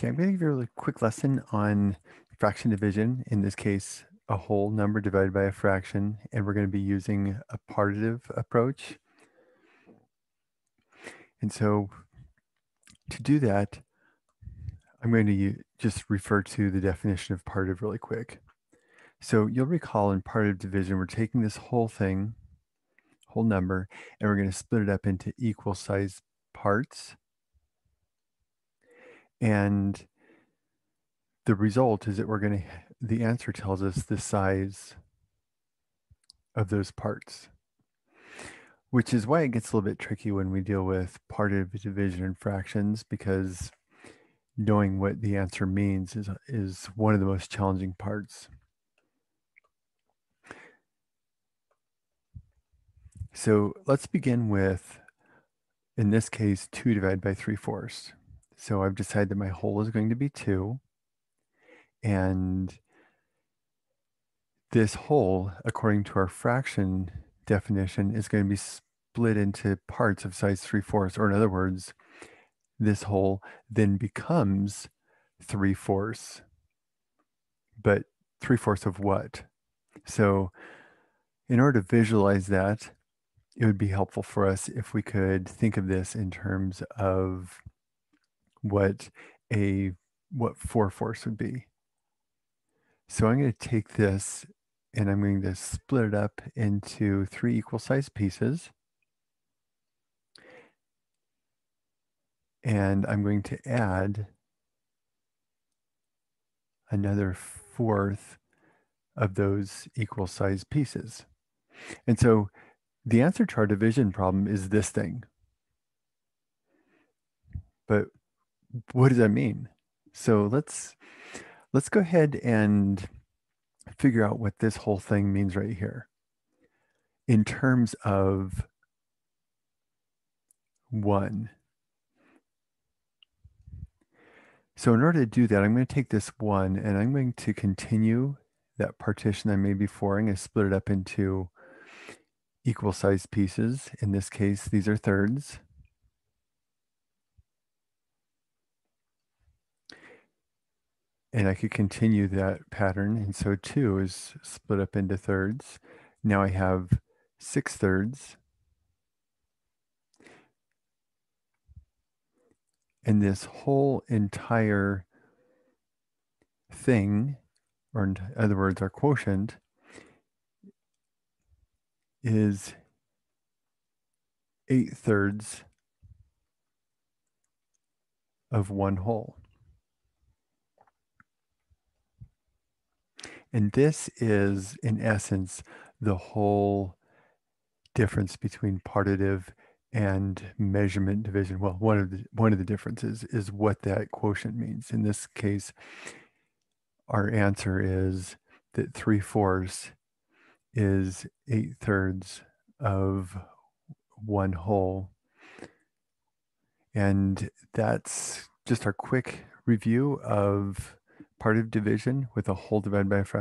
Okay, I'm going to give you a really quick lesson on fraction division. In this case, a whole number divided by a fraction, and we're going to be using a partitive approach. And so to do that, I'm going to just refer to the definition of partitive really quick. So you'll recall in partitive division, we're taking this whole thing, whole number, and we're going to split it up into equal sized parts. And the result is that the answer tells us the size of those parts, which is why it gets a little bit tricky when we deal with partitive division and fractions, because knowing what the answer means is one of the most challenging parts. So let's begin with, in this case, 2 divided by 3/4. So I've decided that my whole is going to be 2. And this whole, according to our fraction definition, is going to be split into parts of size 3/4, or in other words, this whole then becomes 3/4. But 3/4 of what? So in order to visualize that, it would be helpful for us if we could think of this in terms of what 4/4 would be. So I'm going to take this and I'm going to split it up into 3 equal sized pieces. And I'm going to add another 1/4 of those equal sized pieces. And so the answer to our division problem is this thing. But what does that mean? So let's go ahead and figure out what this whole thing means right here in terms of 1. So in order to do that, I'm going to take this 1 and I'm going to continue that partition I made before. I'm going to split it up into equal sized pieces. In this case, these are thirds. And I could continue that pattern. And so 2 is split up into thirds. Now I have 6/3. And this whole entire thing, or in other words, our quotient, is 8/3 of 1 whole. And this is, in essence, the whole difference between partitive and measurement division. Well, one of the differences is what that quotient means. In this case, our answer is that 3/4 is 8/3 of 1 whole. And that's just our quick review of partitive division with a whole divided by a fraction.